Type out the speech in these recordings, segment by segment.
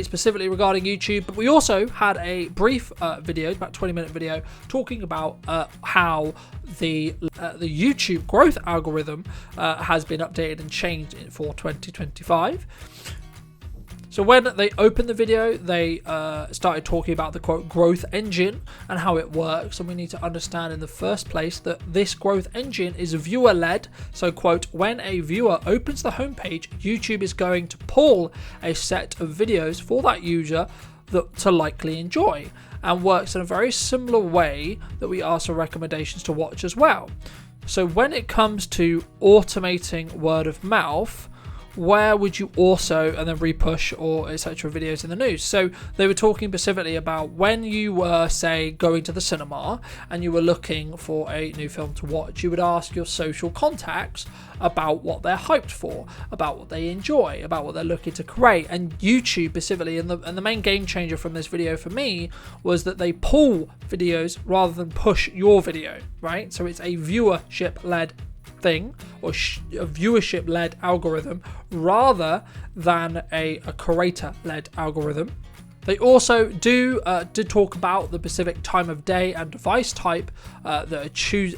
specifically regarding YouTube, but we also had a brief video, about 20-minute video, talking about how the YouTube growth algorithm has been updated and changed for 2025. So when they opened the video, they started talking about the quote growth engine and how it works. And we need to understand in the first place that this growth engine is viewer led. So quote, when a viewer opens the homepage, YouTube is going to pull a set of videos for that user to likely enjoy, and works in a very similar way that we ask for recommendations to watch as well. So when it comes to automating word of mouth, where would you also, and then repush or etc. videos in the news? So they were talking specifically about when you were, say, going to the cinema and you were looking for a new film to watch, you would ask your social contacts about what they're hyped for, about what they enjoy, about what they're looking to create. And YouTube specifically, and the main game changer from this video for me was that they pull videos rather than push your video, right? So it's a viewership-led thing, or a viewership-led algorithm rather than a creator-led algorithm. They also did talk about the specific time of day and device type that choose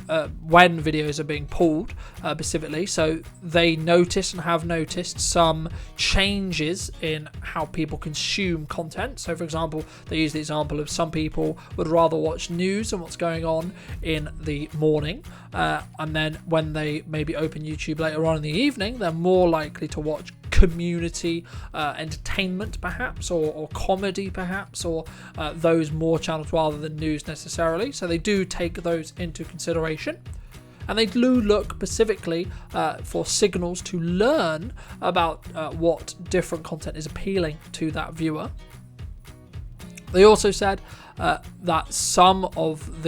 when videos are being pulled specifically. So they noticed and have noticed some changes in how people consume content. So for example, they use the example of some people would rather watch news and what's going on in the morning, and then when they maybe open YouTube later on in the evening, they're more likely to watch community entertainment perhaps, or comedy perhaps, or those more channels rather than news necessarily. So they do take those into consideration, and they do look specifically for signals to learn about what different content is appealing to that viewer. They also said that some of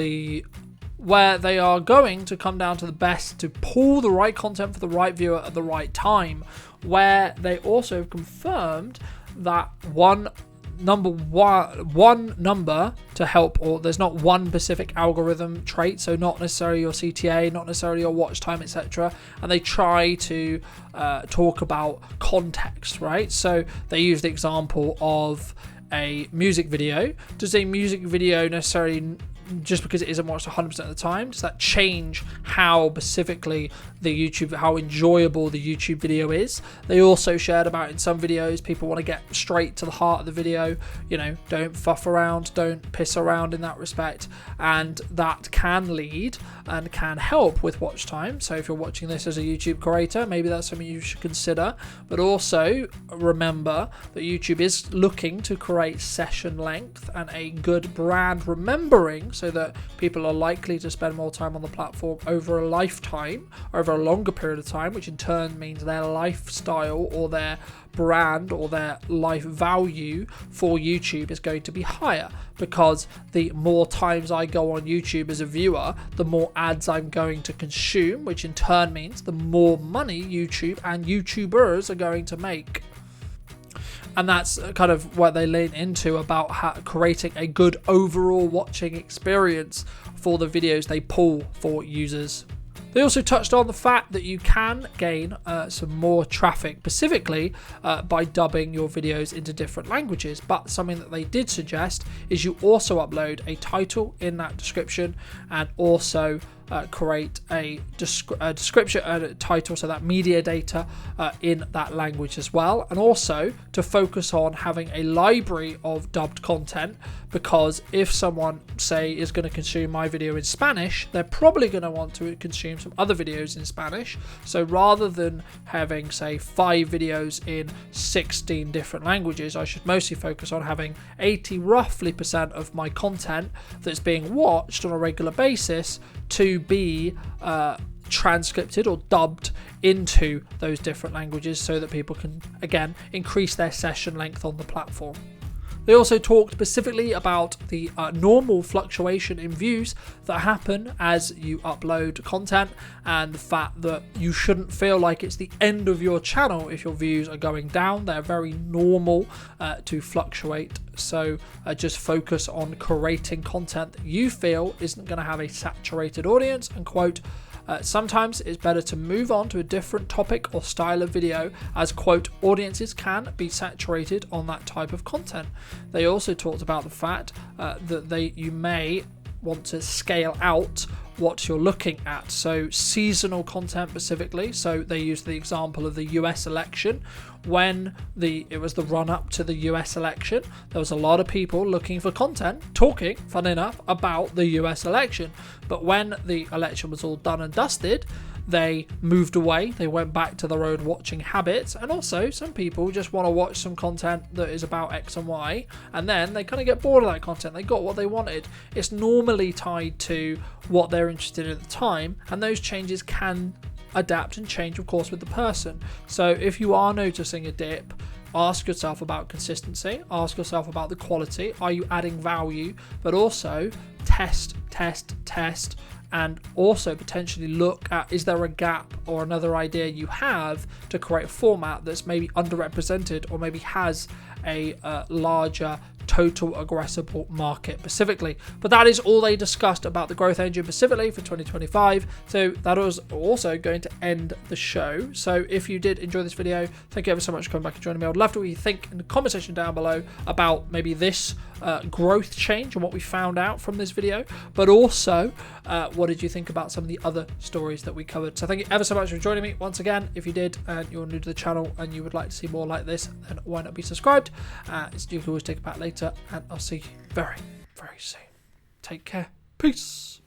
where they are going to come down to the best to pull the right content for the right viewer at the right time, where they also confirmed that one number to help, or there's not one specific algorithm trait, so not necessarily your CTA, not necessarily your watch time, etc. And they try to talk about context, right? So they use the example of a music video. Does a music video necessarily, just because it isn't watched 100% of the time, does that change how specifically how enjoyable the YouTube video is? They also shared about in some videos people want to get straight to the heart of the video, don't fuff around, don't piss around in that respect, and that can lead and can help with watch time. So if you're watching this as a YouTube creator, maybe that's something you should consider. But also remember that YouTube is looking to create session length and a good brand remembering, so that people are likely to spend more time on the platform over a lifetime, over a longer period of time, which in turn means their lifestyle or their brand or their life value for YouTube is going to be higher, because the more times I go on YouTube as a viewer, the more ads I'm going to consume, which in turn means the more money YouTube and YouTubers are going to make. And that's kind of what they lean into about creating a good overall watching experience for the videos they pull for users. They also touched on the fact that you can gain some more traffic, specifically by dubbing your videos into different languages. But something that they did suggest is you also upload a title in that description, and also create a description and a title, so that media data in that language as well, and also to focus on having a library of dubbed content, because if someone, say, is going to consume my video in Spanish, they're probably going to want to consume some other videos in Spanish. So rather than having, say, 5 videos in 16 different languages, I should mostly focus on having 80% roughly of my content that's being watched on a regular basis to be transcripted or dubbed into those different languages, so that people can again increase their session length on the platform. They also talked specifically about the normal fluctuation in views that happen as you upload content, and the fact that you shouldn't feel like it's the end of your channel if your views are going down. They're very normal to fluctuate. So just focus on creating content that you feel isn't going to have a saturated audience, and quote, Sometimes it's better to move on to a different topic or style of video, as quote, audiences can be saturated on that type of content. They also talked about the fact that you may want to scale out what you're looking at, so seasonal content specifically. So they used the example of the US election. When it was the run up to the US election, there was a lot of people looking for content talking, fun enough, about the US election. But when the election was all done and dusted, they moved away. They went back to their own watching habits. And also some people just want to watch some content that is about X and Y, and then they kind of get bored of that content. They got what they wanted. It's normally tied to what they're interested in at the time, and those changes can adapt and change, of course, with the person. So if you are noticing a dip, ask yourself about consistency, ask yourself about the quality. Are you adding value? But also test, and also potentially look at, is there a gap or another idea you have to create a format that's maybe underrepresented or maybe has a larger total addressable market specifically. But that is all they discussed about the growth engine specifically for 2025. So that was also going to end the show. So if you did enjoy this video, thank you ever so much for coming back and joining me. I'd love to know what you think in the comment section down below about maybe this growth change and what we found out from this video, but also what did you think about some of the other stories that we covered. So thank you ever so much for joining me once again. If you did and you're new to the channel and you would like to see more like this, then why not be subscribed? You can always take it back later, and I'll see you very, very soon. Take care. Peace.